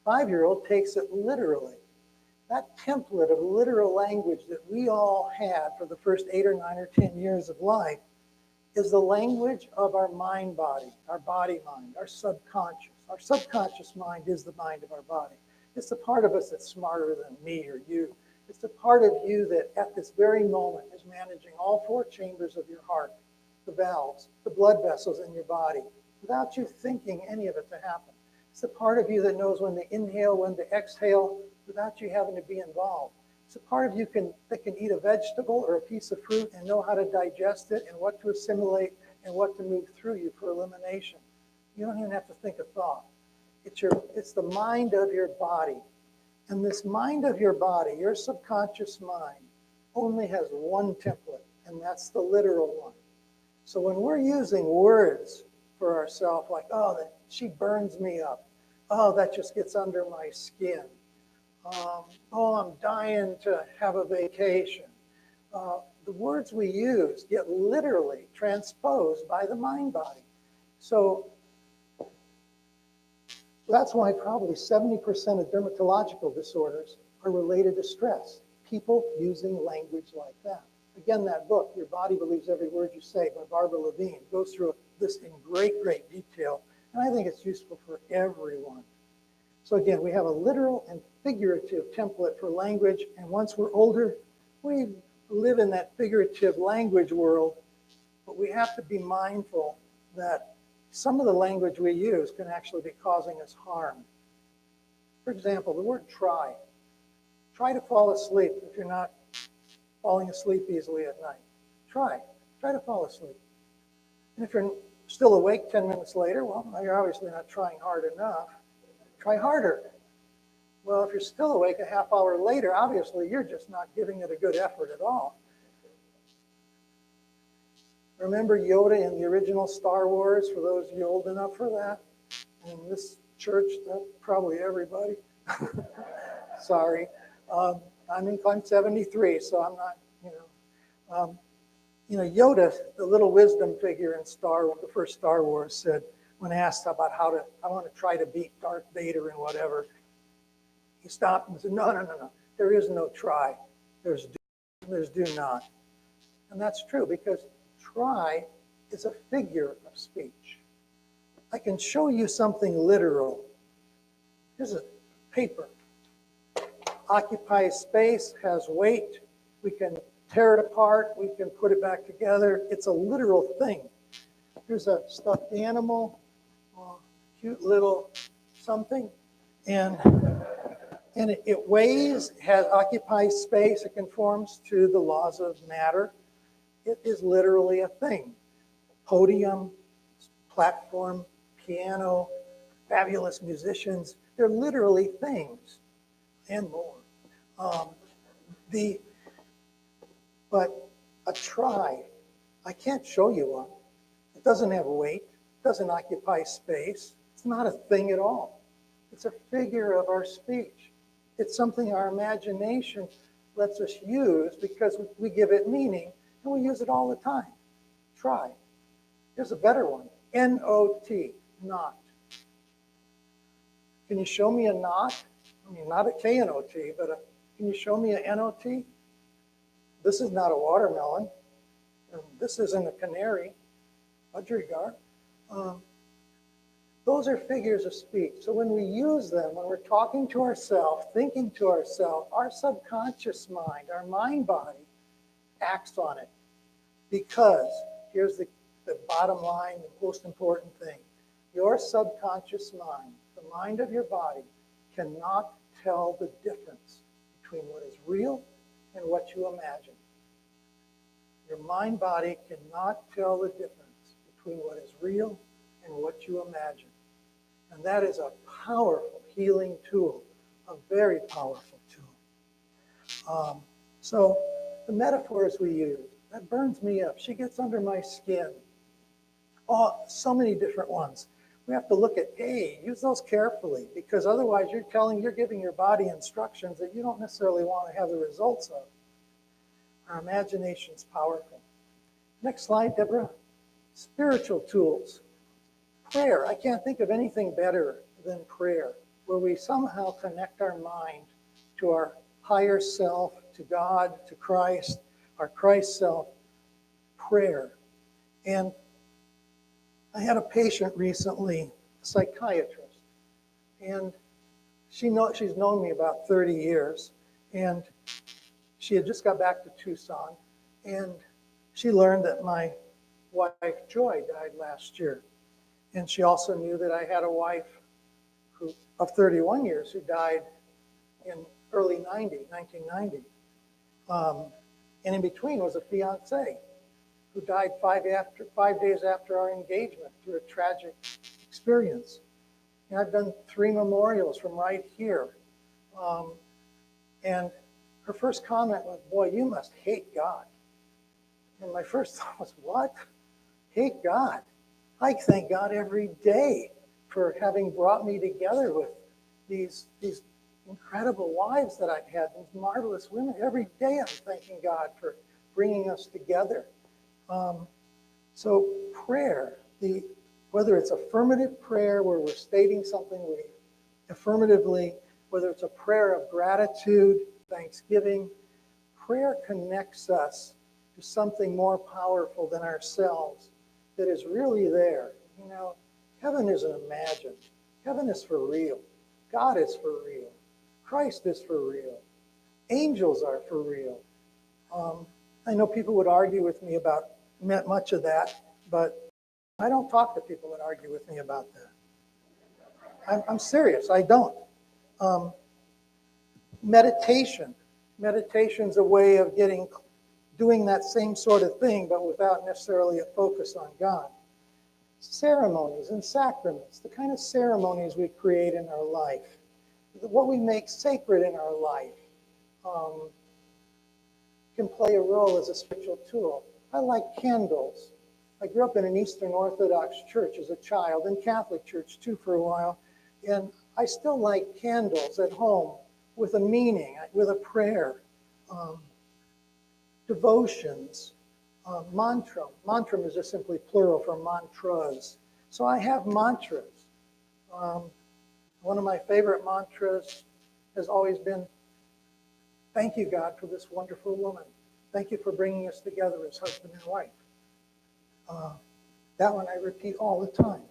5-year-old takes it literally. That template of literal language that we all had for the first 8 or 9 or 10 years of life is the language of our mind-body, our body-mind, our subconscious. Our subconscious mind is the mind of our body. It's the part of us that's smarter than me or you. It's the part of you that at this very moment is managing all 4 chambers of your heart, the valves, the blood vessels in your body, without you thinking any of it to happen. It's the part of you that knows when to inhale, when to exhale, without you having to be involved. It's a part of you that can eat a vegetable or a piece of fruit and know how to digest it and what to assimilate and what to move through you for elimination. You don't even have to think a thought. It's the mind of your body. And this mind of your body, your subconscious mind, only has one template, and that's the literal one. So when we're using words for ourselves, like, "Oh, she burns me up. Oh, that just gets under my skin. Oh, I'm dying to have a vacation." The words we use get literally transposed by the mind body. So that's why probably 70% of dermatological disorders are related to stress. People using language like that. Again, that book, Your Body Believes Every Word You Say by Barbara Levine, goes through this in great, great detail. And I think it's useful for everyone. So again, we have a literal and figurative template for language. And once we're older, we live in that figurative language world. But we have to be mindful that some of the language we use can actually be causing us harm. For example, the word try. Try to fall asleep if you're not falling asleep easily at night. Try to fall asleep. And if you're still awake 10 minutes later, well, you're obviously not trying hard enough. Try harder. Well, if you're still awake a half hour later, obviously you're just not giving it a good effort at all. Remember Yoda in the original Star Wars, for those of you old enough for that? In this church, that's probably everybody. Sorry. I'm 73, so I'm not, Yoda, the little wisdom figure in the first Star Wars, said, when asked about I want to try to beat Darth Vader and whatever, he stopped and said, no. There is no try. There's do not. And that's true, because try is a figure of speech. I can show you something literal. Here's a paper. Occupies space, has weight. We can tear it apart. We can put it back together. It's a literal thing. Here's a stuffed animal, cute little something. And it weighs, occupies space. It conforms to the laws of matter. It is literally a thing. Podium, platform, piano, fabulous musicians. They're literally things and more. But a try, I can't show you one. It doesn't have weight, doesn't occupy space. It's not a thing at all. It's a figure of our speech. It's something our imagination lets us use because we give it meaning, and we use it all the time. Try. Here's a better one. N-O-T, not. Can you show me a not? I mean, not a K-N-O-T, but can you show me a N-O-T? This is not a watermelon. This isn't a canary, budgerigar. Those are figures of speech. So when we use them, when we're talking to ourselves, thinking to ourselves, our subconscious mind, our mind body, acts on it. Because here's the bottom line, the most important thing. Your subconscious mind, the mind of your body, cannot tell the difference between what is real and what you imagine. Your mind-body cannot tell the difference between what is real and what you imagine. And that is a powerful healing tool, a very powerful tool. So the metaphors we use, that burns me up. She gets under my skin. Oh, so many different ones. We have to look at, hey, use those carefully, because otherwise you're giving your body instructions that you don't necessarily want to have the results of. Our imagination's powerful. Next slide, Deborah. Spiritual tools. Prayer. I can't think of anything better than prayer, where we somehow connect our mind to our higher self, to God, to Christ, our Christ self. Prayer. And I had a patient recently, a psychiatrist, and she's known me about 30 years, and she had just got back to Tucson, and she learned that my wife, Joy, died last year. And she also knew that I had a wife of 31 years who died in early 1990. And in between was a fiance who died 5 days after our engagement through a tragic experience. And I've done 3 memorials from right here. And her first comment was, boy, you must hate God. And my first thought was, what? Hate God? I thank God every day for having brought me together with these incredible wives that I've had, these marvelous women. Every day I'm thanking God for bringing us together. So prayer, whether it's affirmative prayer where we're stating something we affirmatively, whether it's a prayer of gratitude, thanksgiving, prayer connects us to something more powerful than ourselves that is really there. You know, heaven isn't imagined. Heaven is for real. God is for real. Christ is for real. Angels are for real. I know people would argue with me about much of that, but I don't talk to people that argue with me about that. I'm serious. I don't. Meditation. Meditation's a way of doing that same sort of thing, but without necessarily a focus on God. Ceremonies and sacraments, the kind of ceremonies we create in our life, what we make sacred in our life, can play a role as a spiritual tool. I like candles. I grew up in an Eastern Orthodox church as a child, and Catholic church too for a while, and I still like candles at home with a meaning, with a prayer. Devotions, mantra. Mantra is just simply plural for mantras. So I have mantras. One of my favorite mantras has always been, thank you, God, for this wonderful woman. Thank you for bringing us together as husband and wife. That one I repeat all the time.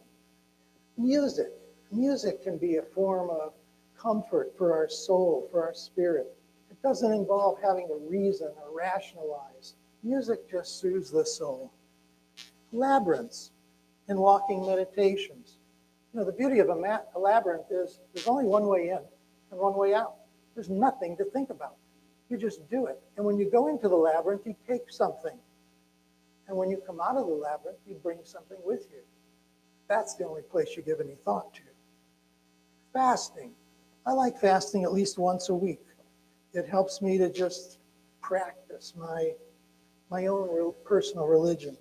Music. Music can be a form of comfort for our soul, for our spirit. It doesn't involve having to reason or rationalize. Music just soothes the soul. Labyrinths and walking meditations. You know, the beauty of a labyrinth is there's only one way in and one way out. There's nothing to think about. You just do it. And when you go into the labyrinth, you take something. And when you come out of the labyrinth, you bring something with you. That's the only place you give any thought to. Fasting. I like fasting at least once a week. It helps me to just practice my own personal religion.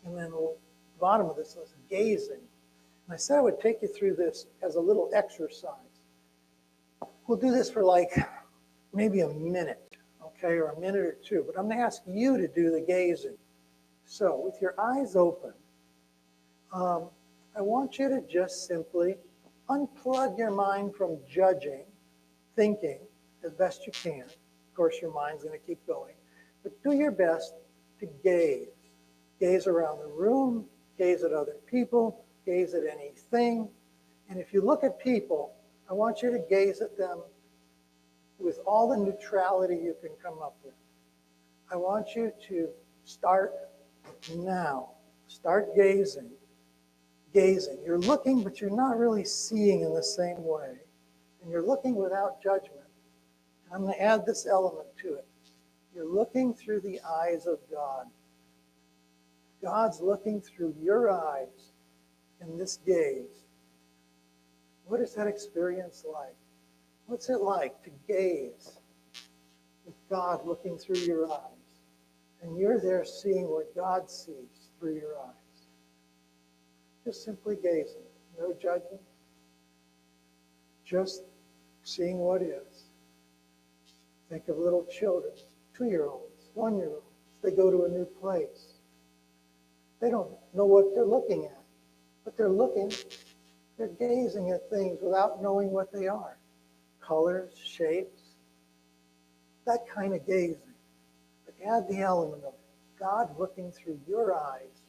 And then the bottom of this is gazing. And I said I would take you through this as a little exercise. We'll do this for like maybe a minute, okay, or a minute or two. But I'm going to ask you to do the gazing. So with your eyes open, I want you to just simply unplug your mind from judging, thinking as best you can. Of course, your mind's going to keep going. But do your best to gaze. Gaze around the room, gaze at other people, gaze at anything. And if you look at people, I want you to gaze at them with all the neutrality you can come up with. I want you to start now. Start gazing. Gazing. You're looking, but you're not really seeing in the same way. And you're looking without judgment. I'm going to add this element to it. You're looking through the eyes of God. God's looking through your eyes in this gaze. What is that experience like? What's it like to gaze with God looking through your eyes? And you're there seeing what God sees through your eyes. Just simply gazing, no judgment. Just seeing what is. Think of little children, 2-year-olds, 1-year-olds. They go to a new place. They don't know what they're looking at, but they're looking. They're gazing at things without knowing what they are. Colors, shapes, that kind of gazing. But add the element of God looking through your eyes.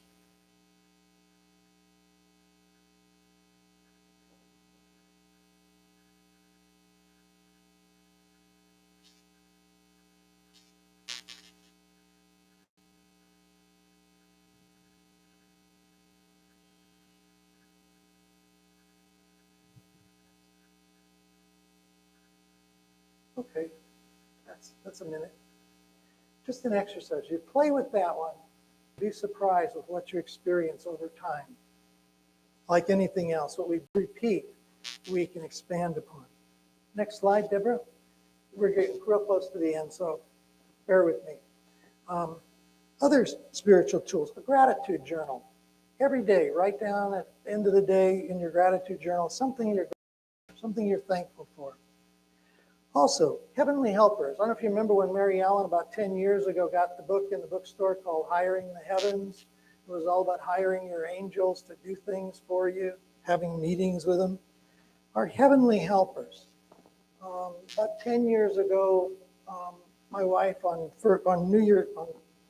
Okay, that's a minute. Just an exercise. You play with that one. Be surprised with what you experience over time. Like anything else, what we repeat, we can expand upon. Next slide, Deborah. We're getting real close to the end, so bear with me. Other spiritual tools, a gratitude journal. Every day, write down at the end of the day in your gratitude journal something you're thankful for. Also, heavenly helpers. I don't know if you remember when Mary Ellen about 10 years ago got the book in the bookstore called Hiring the Heavens. It was all about hiring your angels to do things for you, having meetings with them. Our heavenly helpers. About 10 years ago, my wife on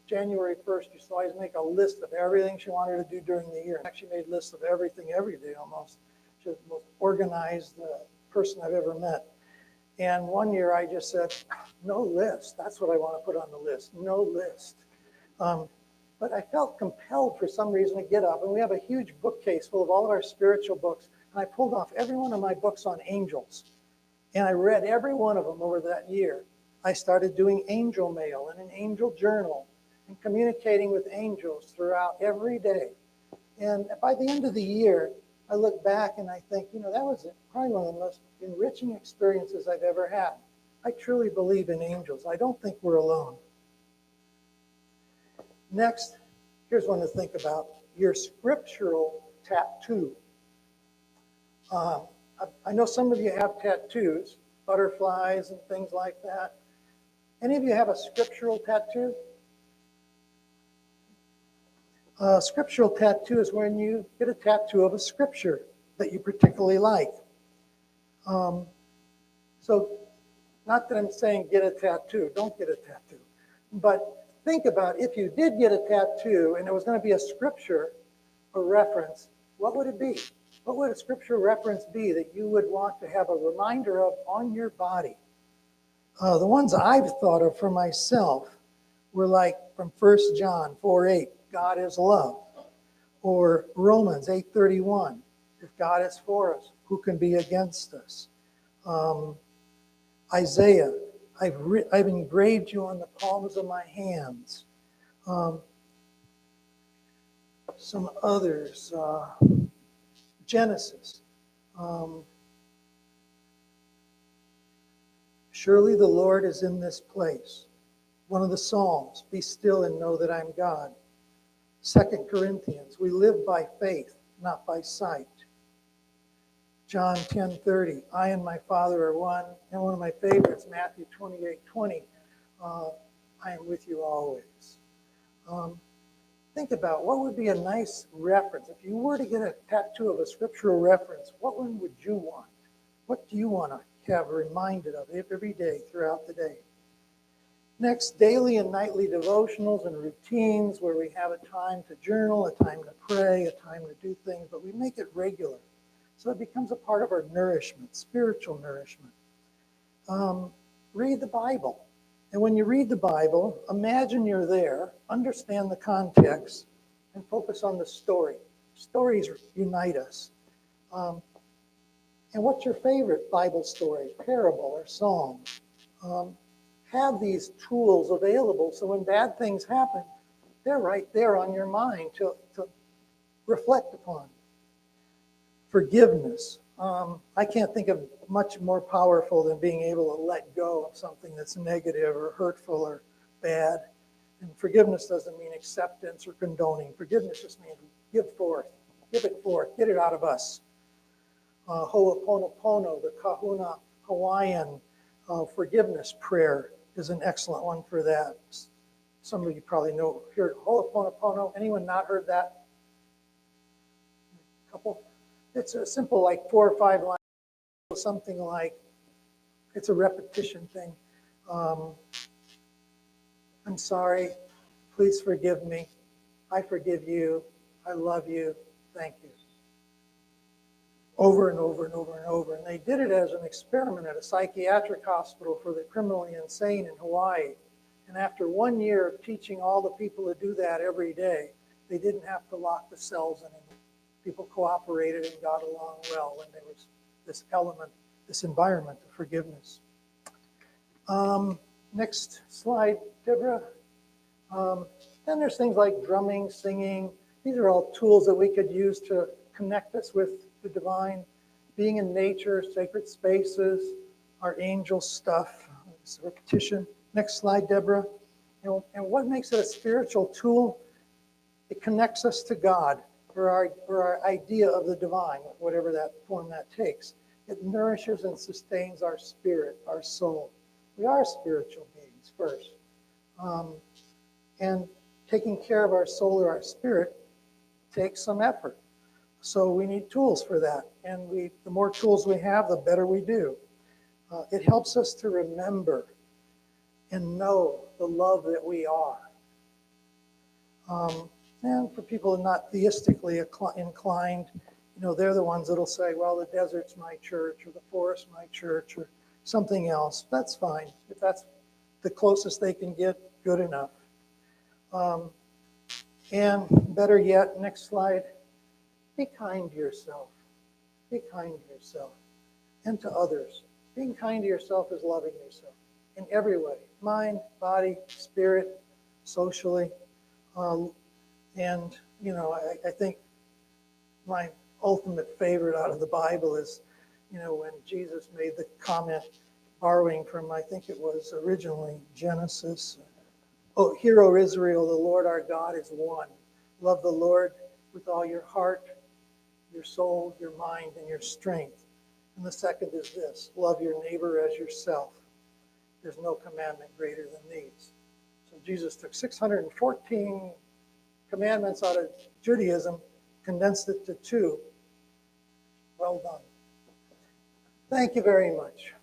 January 1st used to always make a list of everything she wanted to do during the year. Actually made lists of everything every day almost. She was the most organized person I've ever met. And one year I just said, no list. That's what I want to put on the list. No list. But I felt compelled for some reason to get up. And we have a huge bookcase full of all of our spiritual books. And I pulled off every one of my books on angels. And I read every one of them over that year. I started doing angel mail and an angel journal and communicating with angels throughout every day. And by the end of the year, I look back and I think, that was probably one of the most enriching experiences I've ever had. I truly believe in angels. I don't think we're alone. Next, here's one to think about. Your scriptural tattoo. I know some of you have tattoos, butterflies and things like that. Any of you have a scriptural tattoo? A scriptural tattoo is when you get a tattoo of a scripture that you particularly like. So, not that I'm saying get a tattoo, don't get a tattoo. But think about if you did get a tattoo and it was going to be a scripture or reference, what would it be? What would a scripture reference be that you would want to have a reminder of on your body? The ones I've thought of for myself were like from 1 John 4:8, God is love. Or Romans 8:31, if God is for us, who can be against us? Isaiah, I've engraved you on the palms of my hands. Some others, Genesis. Surely the Lord is in this place. One of the Psalms, be still and know that I'm God. 2 Corinthians, we live by faith, not by sight. John 10:30, I and my Father are one. And one of my favorites, Matthew 28:20, I am with you always. Think about what would be a nice reference. If you were to get a tattoo of a scriptural reference, what one would you want? What do you want to have reminded of every day throughout the day? Next, daily and nightly devotionals and routines where we have a time to journal, a time to pray, a time to do things, but we make it regular. So it becomes a part of our nourishment, spiritual nourishment. Read the Bible. And when you read the Bible, imagine you're there, understand the context, and focus on the story. Stories unite us. And what's your favorite Bible story, parable, or song? have these tools available so when bad things happen, they're right there on your mind to reflect upon. Forgiveness. I can't think of much more powerful than being able to let go of something that's negative or hurtful or bad. And forgiveness doesn't mean acceptance or condoning. Forgiveness just means give it forth, get it out of us. Ho'oponopono, the Kahuna Hawaiian forgiveness prayer, is an excellent one for that. Some of you probably know, heard Ho'oponopono. Anyone not heard that? A couple? It's a simple, like 4 or 5 lines, something like, it's a repetition thing. I'm sorry, please forgive me. I forgive you. I love you. Thank you. Over and over and over and over. And they did it as an experiment at a psychiatric hospital for the criminally insane in Hawaii. And after 1 year of teaching all the people to do that every day, they didn't have to lock the cells anymore. People cooperated and got along well when there was this element, this environment of forgiveness. Next slide, Deborah. Then there's things like drumming, singing. These are all tools that we could use to connect us with the divine. Being in nature, sacred spaces, our angel stuff. It's a repetition. Next slide, Deborah. And what makes it a spiritual tool? It connects us to God, or our idea of the divine, whatever that form that takes. It nourishes and sustains our spirit, our soul. We are spiritual beings first. And taking care of our soul or our spirit takes some effort. So we need tools for that. And the more tools we have, the better we do. It helps us to remember and know the love that we are. And for people not theistically inclined, they're the ones that'll say, well, the desert's my church, or the forest my church, or something else. That's fine. If that's the closest they can get, good enough. And better yet, next slide, be kind to yourself. Be kind to yourself and to others. Being kind to yourself is loving yourself in every way, mind, body, spirit, socially. And, I think my ultimate favorite out of the Bible is, when Jesus made the comment, borrowing from, I think it was originally Genesis. Oh, hear, O Israel, the Lord our God is one. Love the Lord with all your heart, your soul, your mind, and your strength. And the second is this, love your neighbor as yourself. There's no commandment greater than these. So Jesus took 614 commandments out of Judaism, condensed it to 2. Well done. Thank you very much.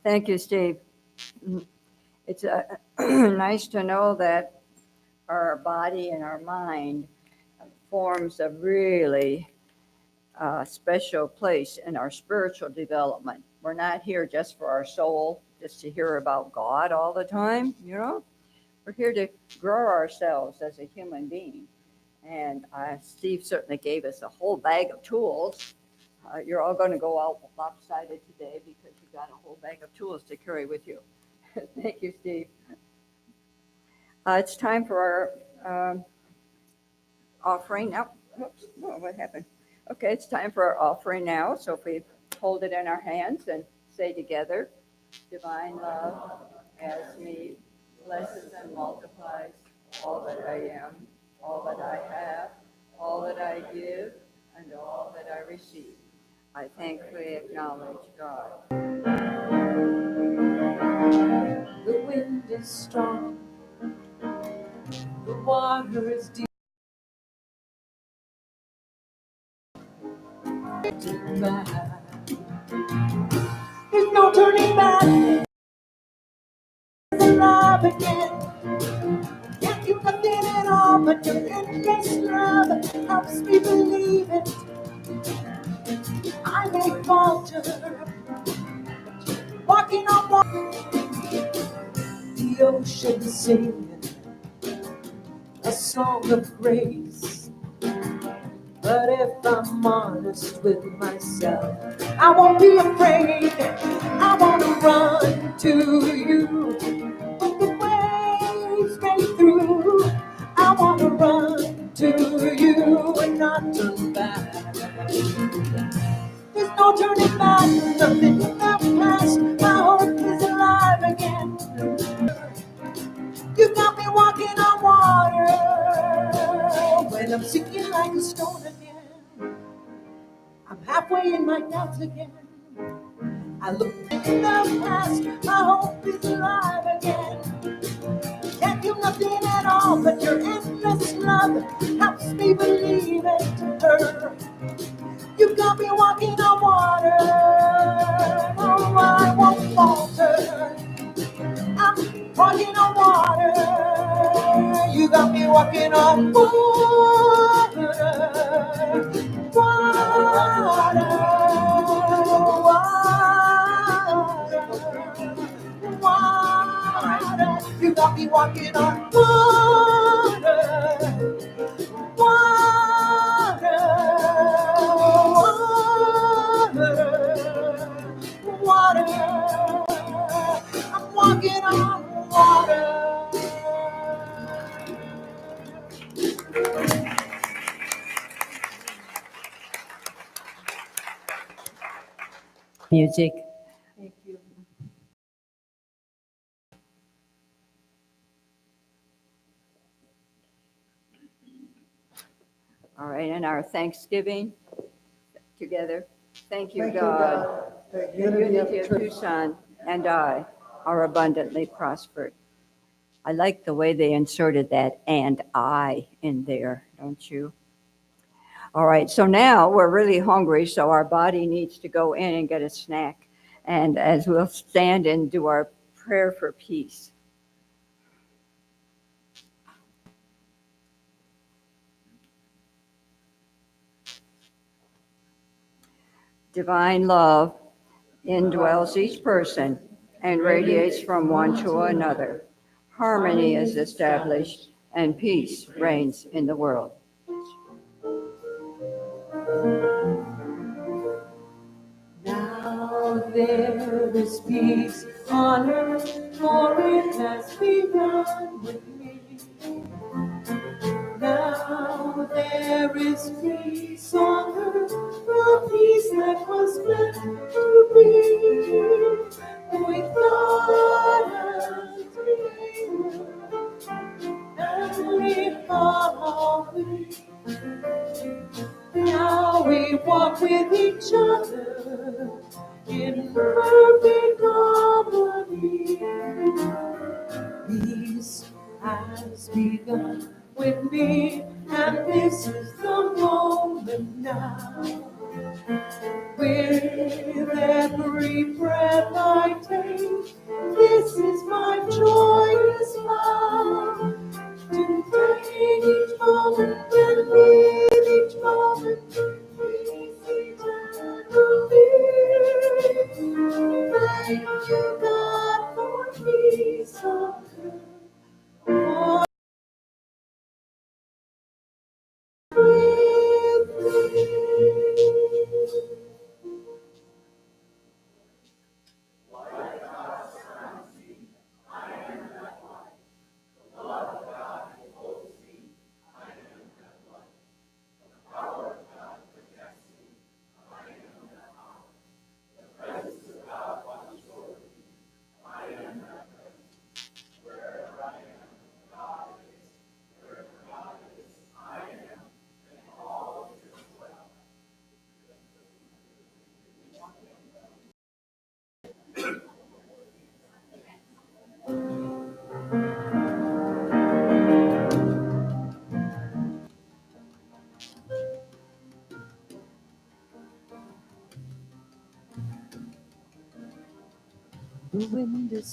Thank you, Steve. It's nice to know that our body and our mind forms a really special place in our spiritual development. We're not here just for our soul, just to hear about God all the time, We're here to grow ourselves as a human being. And Steve certainly gave us a whole bag of tools. You're all going to go out lopsided today because you've got a whole bag of tools to carry with you. Thank you, Steve. It's time for our offering. Now, oops, what happened? Okay, it's time for our offering now. So if we hold it in our hands and say together, divine love as me blesses and multiplies all that I am, all that I have, all that I give, and all that I receive. I thankfully acknowledge God. The wind is strong, the water is deep. There's no turning back. It's alive again. Can't do nothing at all, but your endless love helps me believe it. I may falter, walking on water. The ocean singing a song of grace. But if I'm honest with myself, I won't be afraid. I want to run to you. Put the waves straight through. I want to run to you and not turn back. There's no turning back, nothing in the past. My hope is alive again. You got me walking on water when I'm sinking like a stone again. I'm halfway in my doubts again. I look in the past, my hope is alive again. Can't do nothing at all, but your endless love helps me believe it. You got me walking on water. Oh, I won't falter. I'm walking on water. You got me walking on water. Water. Water. Water. You got me walking on water. Water, water, water. I'm walking on water. Music. Thank you. All right, and our Thanksgiving together. Thank you, Thank you, God. God. The The unity of truth. Tucson and I are abundantly prospered. I like the way they inserted that "and I" in there, don't you? All right, so now we're really hungry, so our body needs to go in and get a snack. And as we'll stand and do our prayer for peace. Divine love indwells each person and radiates from one to another. Harmony is established and peace reigns in the world. Now there is peace on earth, for it has begun with me. Now there is peace on earth, the peace that was meant to be. With God as Creator, and we follow Him. Now we walk with each other in perfect harmony. Peace has begun with me, and this is the moment now. With every breath I take, this is my joyous vow. To take each moment and live each moment, peace eternally. Thank you, God, for peace on earth. Walk with me. The wind is